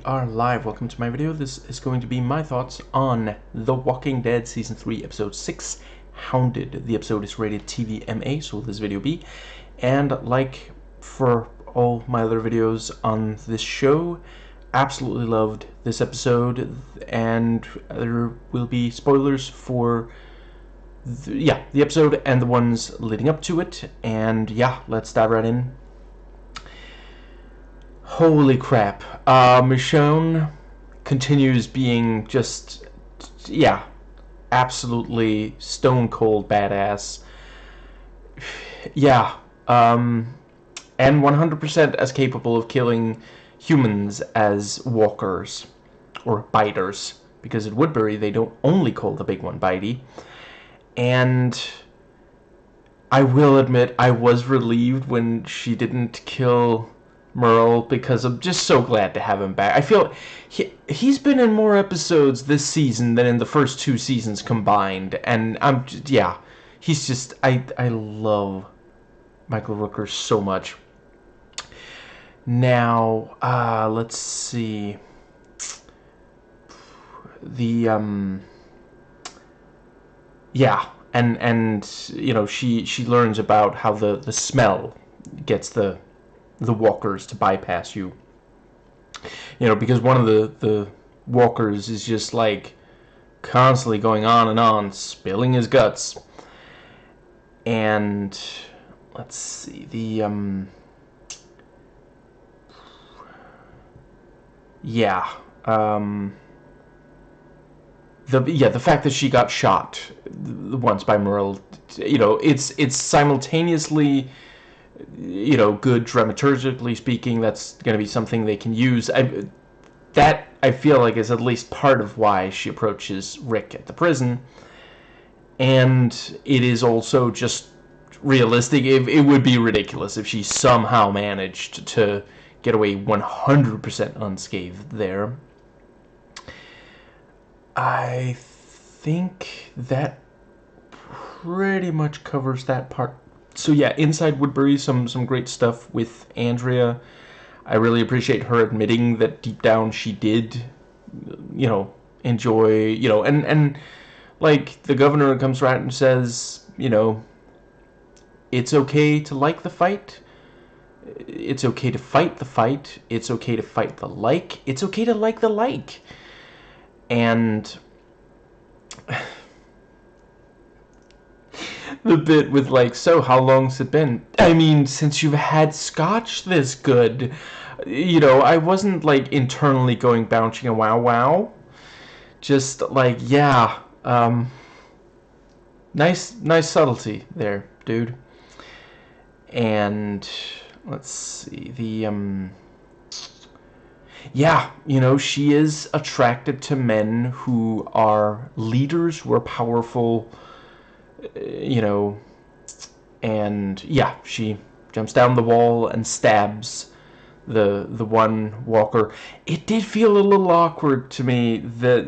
are live. Welcome to my video. This is going to be my thoughts on The Walking Dead Season 3, Episode 6, Hounded. The episode is rated TVMA, so will this video be. And like for all my other videos on this show, absolutely loved this episode, and there will be spoilers for the episode and the ones leading up to it. And yeah, let's dive right in. Holy crap. Michonne continues being just, absolutely stone cold badass. Yeah, and 100% as capable of killing humans as walkers, or biters, because at Woodbury they don't only call the big one bitey. And I will admit I was relieved when she didn't kill Merle, because I'm just so glad to have him back. I feel he's been in more episodes this season than in the first two seasons combined, and I'm just, he's just, I love Michael Rooker so much. Now, let's see. The and you know, she learns about how the smell gets the walkers to bypass you. You know, because one of the walkers is just like constantly going on and on, spilling his guts. And let's see, the the fact that she got shot once by Merle, you know, it's simultaneously, you know, good dramaturgically speaking. That's going to be something they can use. That I feel like is at least part of why she approaches Rick at the prison, and it is also just realistic. It would be ridiculous if she somehow managed to get away 100% unscathed there. I think that pretty much covers that part. So yeah, inside Woodbury, some great stuff with Andrea. I really appreciate her admitting that deep down she did, you know, enjoy, you know, and like the governor comes right and says, you know, it's okay to like the fight. It's okay to fight the fight. It's okay to fight the like. It's okay to like the like. And the bit with like, so how long's it been? I mean, since you've had scotch this good. You know, I wasn't like internally going bouncing a wow. Just like, yeah, nice subtlety there, dude. And let's see, the you know, she is attracted to men who are leaders, who are powerful, you know, and yeah, she jumps down the wall and stabs the one walker. It did feel a little awkward to me that,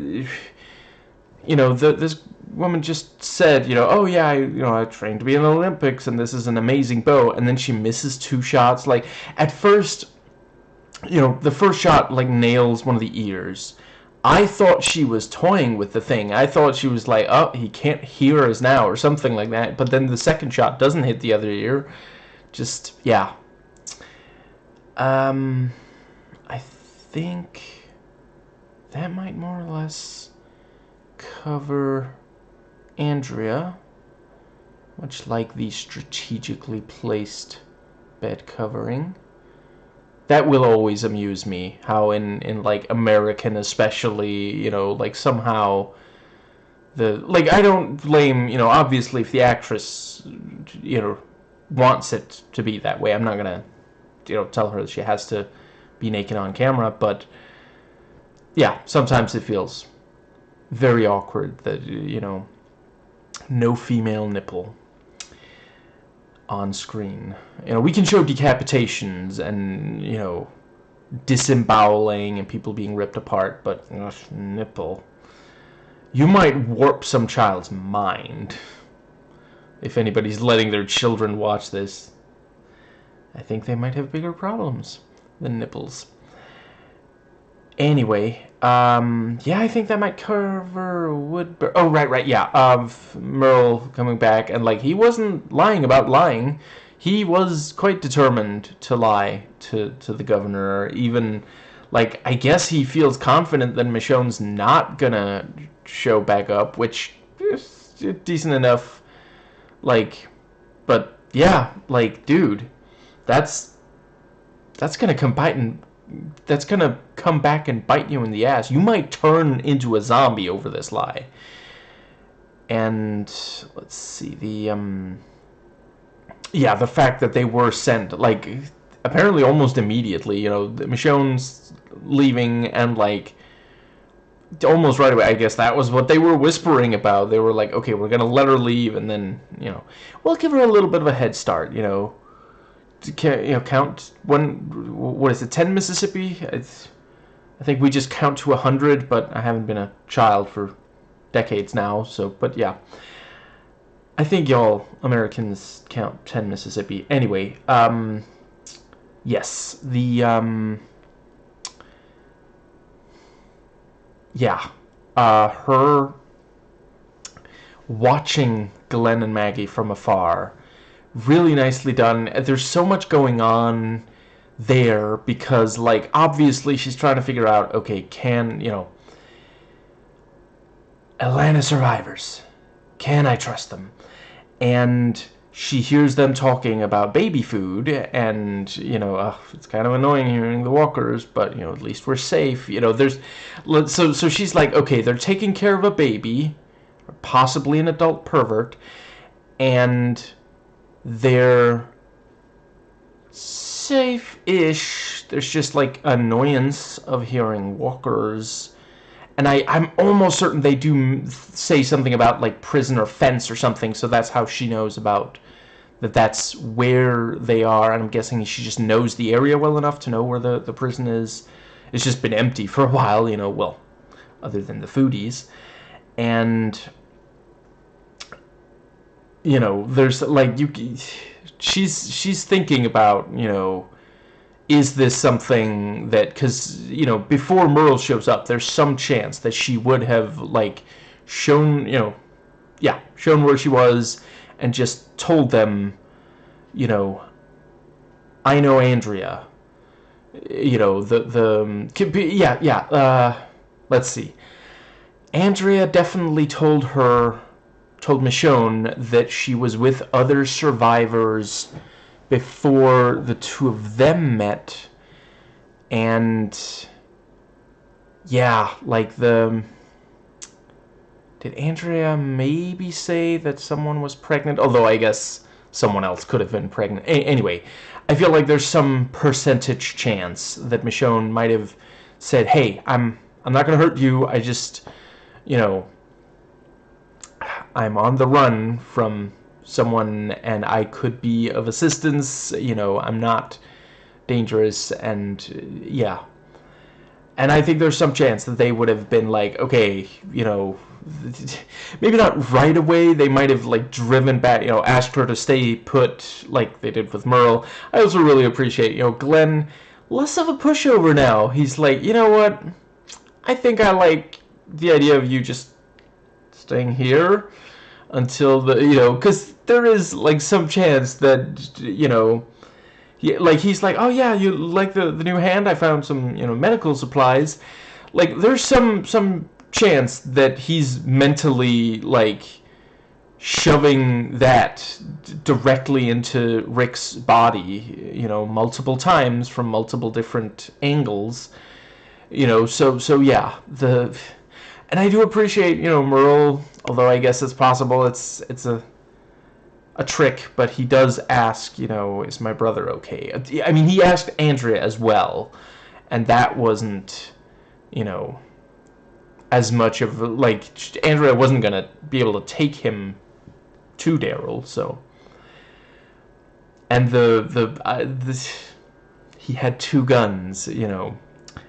you know, this woman just said, you know, oh yeah, I trained to be in the Olympics and this is an amazing bow, and then she misses two shots. Like, at first, you know, the first shot like nails one of the ears. I thought she was toying with the thing. I thought she was like, oh, he can't hear us now or something like that. But then the second shot doesn't hit the other ear. Just, yeah. I think that might more or less cover Andrea, much like the strategically placed bed covering. That will always amuse me, how in like American especially, you know, like somehow like, I don't blame, you know, obviously if the actress, you know, wants it to be that way, I'm not gonna, you know, tell her that she has to be naked on camera, but yeah, sometimes it feels very awkward that, you know, no female nipple on screen. You know, we can show decapitations and, you know, disemboweling and people being ripped apart, but nipple. You might warp some child's mind if anybody's letting their children watch this. I think they might have bigger problems than nipples. Anyway, yeah, I think that might cover Woodburn. Oh, right, yeah. Merle coming back, and like he wasn't lying about lying. He was quite determined to lie to the governor. Even, like, I guess he feels confident that Michonne's not gonna show back up, which is decent enough. Like, but yeah, like, dude, that's gonna that's gonna come back and bite you in the ass. You might turn into a zombie over this lie. And let's see, yeah, the fact that they were sent, like, apparently almost immediately. You know, Michonne's leaving, and like almost right away. I guess that was what they were whispering about. They were like, okay, we're gonna let her leave, and then, you know, we'll give her a little bit of a head start. You know, count one. What is it? 10 Mississippi. I think we just count to 100, but I haven't been a child for decades now. So, but yeah, I think y'all Americans count 10 Mississippi. Anyway, yes, yeah, her watching Glenn and Maggie from afar, really nicely done. There's so much going on there because, like, obviously she's trying to figure out, okay, can, you know, Atlanta survivors, can I trust them? And she hears them talking about baby food, and, you know, it's kind of annoying hearing the walkers, but, you know, at least we're safe. You know, there's, so she's like, okay, they're taking care of a baby, or possibly an adult pervert, and they're safe-ish. There's just, like, annoyance of hearing walkers. And I'm almost certain they do say something about, like, prison or fence or something, so that's how she knows about that's where they are. And I'm guessing she just knows the area well enough to know where the prison is. It's just been empty for a while, you know, well, other than the foodies. And, you know, there's, like, she's thinking about, you know, is this something that, because, you know, before Merle shows up, there's some chance that she would have, like, shown, you know, yeah, shown where she was and just told them, you know, I know Andrea. You know, let's see. Andrea definitely told Michonne that she was with other survivors before the two of them met. And yeah, like, did Andrea maybe say that someone was pregnant? Although I guess someone else could have been pregnant. Anyway, I feel like there's some percentage chance that Michonne might have said, hey, I'm not going to hurt you. I just, you know, I'm on the run from someone and I could be of assistance. You know, I'm not dangerous, and yeah. And I think there's some chance that they would have been like, okay, you know, maybe not right away. They might have, like, driven back, you know, asked her to stay put like they did with Merle. I also really appreciate, you know, Glenn, less of a pushover now. He's like, you know what? I think I like the idea of you just staying here until you know, because there is, like, some chance that, you know, he's like, oh yeah, you like the new hand? I found some, you know, medical supplies. Like, there's some chance that he's mentally, like, shoving that directly into Rick's body, you know, multiple times from multiple different angles. You know, so yeah, and I do appreciate, you know, Merle, although I guess it's possible it's a trick, but he does ask, you know, is my brother okay? I mean, he asked Andrea as well, and that wasn't, you know, as much of, like, Andrea wasn't gonna be able to take him to Daryl, so. And he had two guns, you know,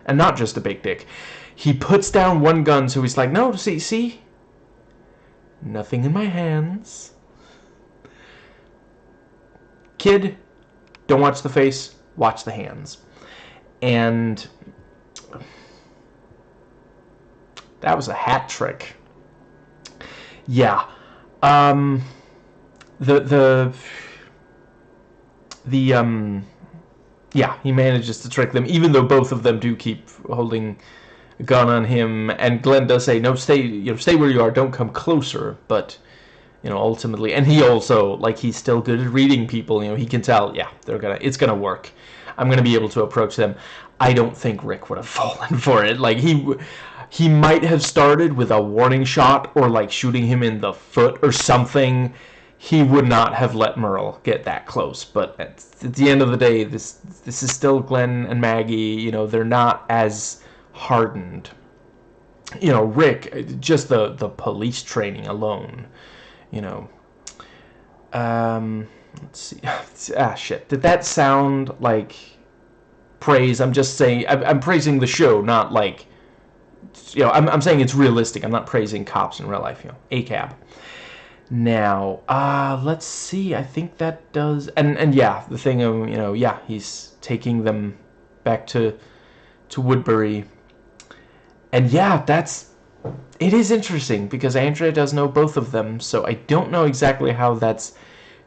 and not just a big dick. He puts down one gun, so he's like, no, see, nothing in my hands. Kid, don't watch the face, watch the hands. And was a hat trick. Yeah. Um, the yeah, he manages to trick them, even though both of them do keep holding a gun on him. And Glenn does say, "No, stay where you are. Don't come closer." But ultimately, and he also, like, he's still good at reading people. He can tell, yeah, it's gonna work. I'm gonna be able to approach them. I don't think Rick would have fallen for it. Like, he might have started with a warning shot or like shooting him in the foot or something. He would not have let Merle get that close. But at the end of the day, this is still Glenn and Maggie. They're not as hardened. Rick, just the police training alone. Let's see. Shit. Did that sound like praise? I'm just saying, I'm praising the show, not like, I'm saying it's realistic. I'm not praising cops in real life, ACAB. Now, let's see. I think that does, and yeah, the thing of, yeah, he's taking them back to Woodbury. And yeah, it is interesting because Andrea does know both of them, so I don't know exactly how that's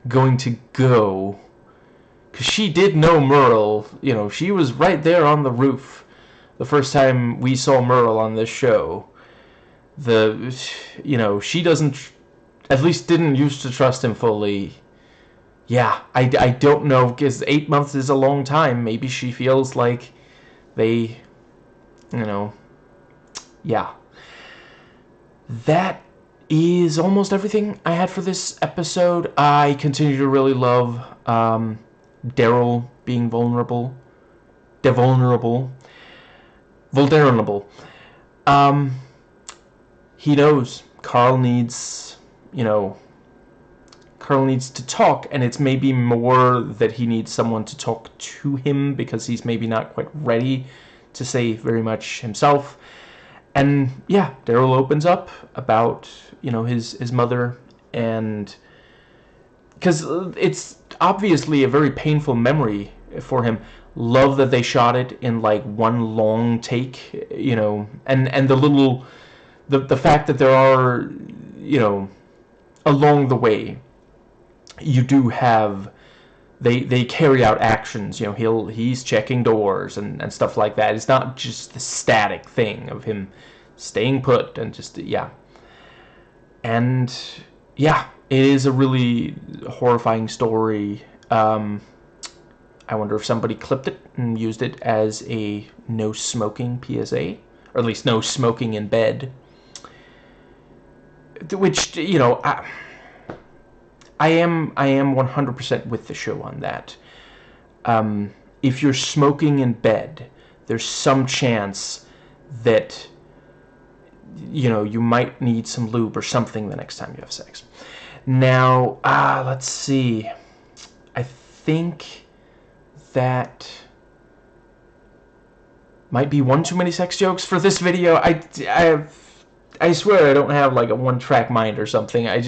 going to go. Because she did know Merle. She was right there on the roof the first time we saw Merle on this show. She doesn't, at least didn't used to trust him fully. Yeah, I don't know, because 8 months is a long time. Maybe she feels like they, yeah. That is almost everything I had for this episode. I continue to really love Daryl being vulnerable. Vulnerable. He knows Carl needs to talk, and it's maybe more that he needs someone to talk to him because he's maybe not quite ready to say very much himself. And yeah, Daryl opens up about his mother, and because it's obviously a very painful memory for him. Love that they shot it in like one long take, and the fact that there are, along the way, you do have, they carry out actions. He's checking doors and stuff like that. It's not just the static thing of him staying put and just, yeah. And yeah, it is a really horrifying story. I wonder if somebody clipped it and used it as a no smoking PSA, or at least no smoking in bed. Which, I am 100% with the show on that. If you're smoking in bed, there's some chance that you might need some lube or something the next time you have sex. Now, let's see. I think that might be one too many sex jokes for this video. I swear I don't have like a one-track mind or something. I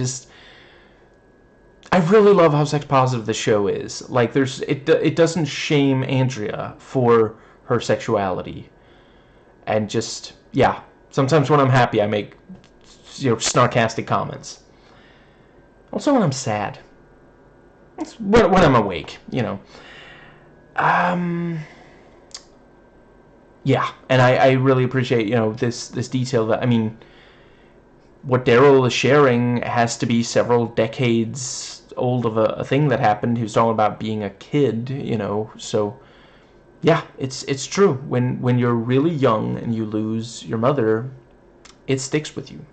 really love how sex positive the show is. Like, it doesn't shame Andrea for her sexuality. And just, yeah. Sometimes when I'm happy, I make, snarkastic comments. Also when I'm sad. It's when I'm awake, Yeah, and I really appreciate, this detail that, what Daryl is sharing has to be several decades old of a thing that happened. He was talking about being a kid, so yeah, it's true. When you're really young and you lose your mother, it sticks with you.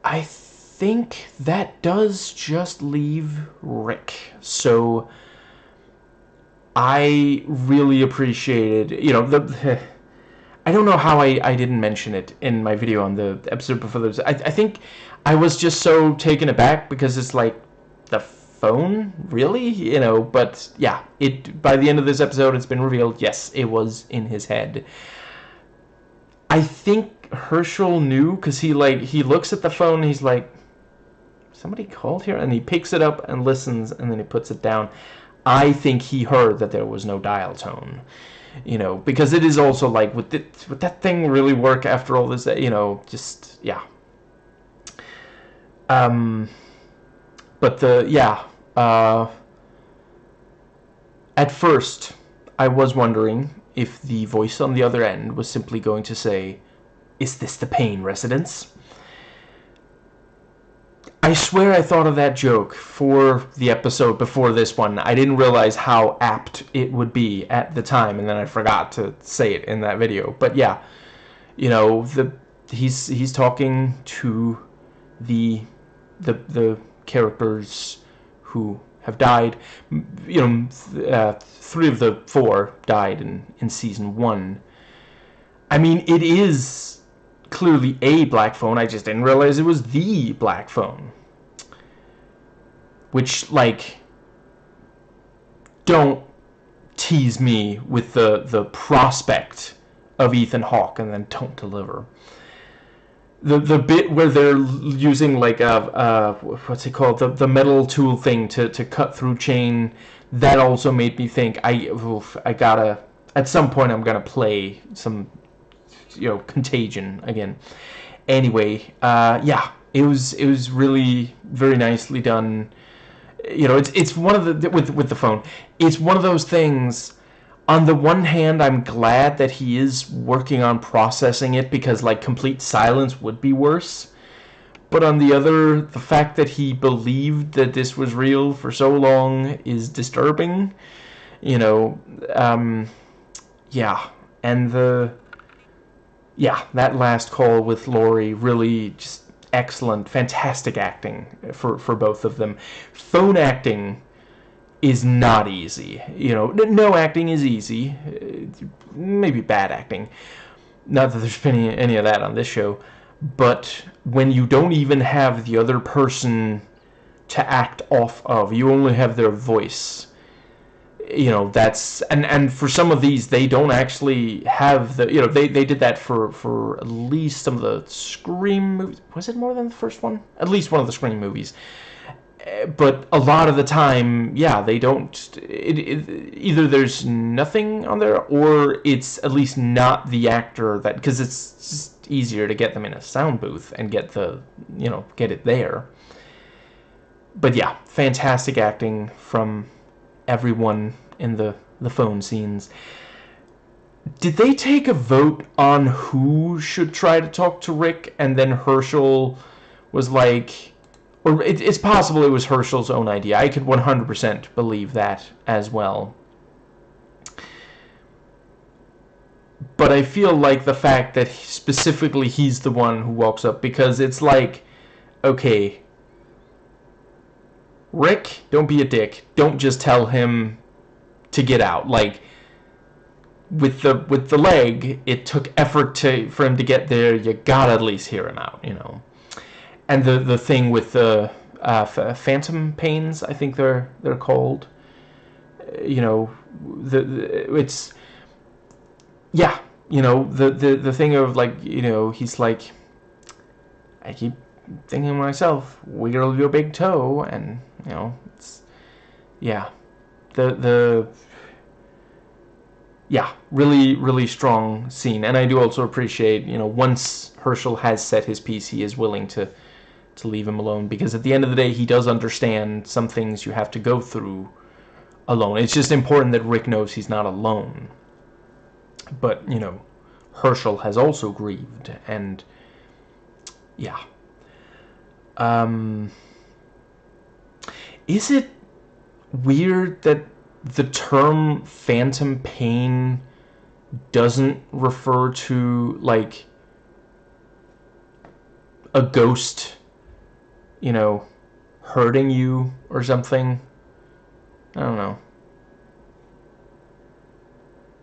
I think that does just leave Rick. So I really appreciated, I don't know how I didn't mention it in my video on the episode before this. I think I was just so taken aback because it's like, the phone? Really? But yeah, by the end of this episode, it's been revealed, yes, it was in his head. I think Herschel knew, because he looks at the phone and he's like, somebody called here? And he picks it up and listens, and then he puts it down. I think he heard that there was no dial tone. You know, because it is also like, would that thing really work after all this? You know, just yeah. But at first, I was wondering if the voice on the other end was simply going to say, "Is this the Pain residence?" I swear I thought of that joke for the episode before this one. I didn't realize how apt it would be at the time, and then I forgot to say it in that video. But yeah, you know, he's talking to the characters who have died. You know, 3 of the 4 died in season 1. I mean, it is clearly a black phone. I just didn't realize it was the black phone. Which, like, don't tease me with the prospect of Ethan Hawke and then don't deliver. The bit where they're using like a what's it called, the metal tool thing to cut through chain, that also made me think I gotta, at some point I'm gonna play some, you know, Contagion again. Anyway, yeah, it was really very nicely done. You know, it's one of the with the phone. It's one of those things. On the one hand, I'm glad that he is working on processing it, because like complete silence would be worse. But on the other, the fact that he believed that this was real for so long is disturbing. You know, yeah, and that last call with Lori, really just excellent, fantastic acting for both of them. Phone acting is not easy. You know, no acting is easy. Maybe bad acting. Not that there's been any of that on this show. But when you don't even have the other person to act off of, you only have their voice. You know, that's, and for some of these, they don't actually have the, you know, they did that for at least some of the Scream movies. Was it more than the first one? At least one of the Scream movies. But a lot of the time, yeah, they don't. Either there's nothing on there, or it's at least not the actor that, because it's just easier to get them in a sound booth and get the, you know, get it there. But yeah, fantastic acting from everyone in the phone scenes. Did they take a vote on who should try to talk to Rick, and then Herschel was like, or it's possible it was Herschel's own idea. I could 100% believe that as well. But I feel like the fact that specifically he's the one who walks up, because it's like, okay, Rick, don't be a dick. Don't just tell him to get out. Like, with the leg, it took effort for him to get there. You gotta at least hear him out, you know. And the thing with the phantom pains, I think they're called. You know, it's, yeah, you know, the thing of, like, you know, he's like, I keep thinking to myself, wiggle your big toe, and, you know, it's, yeah, yeah, really, really strong scene. And I do also appreciate, you know, once Herschel has set his piece, he is willing to leave him alone, because at the end of the day, he does understand some things you have to go through alone. It's just important that Rick knows he's not alone. But, you know, Herschel has also grieved, and yeah. Is it weird that the term phantom pain doesn't refer to, like, a ghost, you know, hurting you or something? I don't know.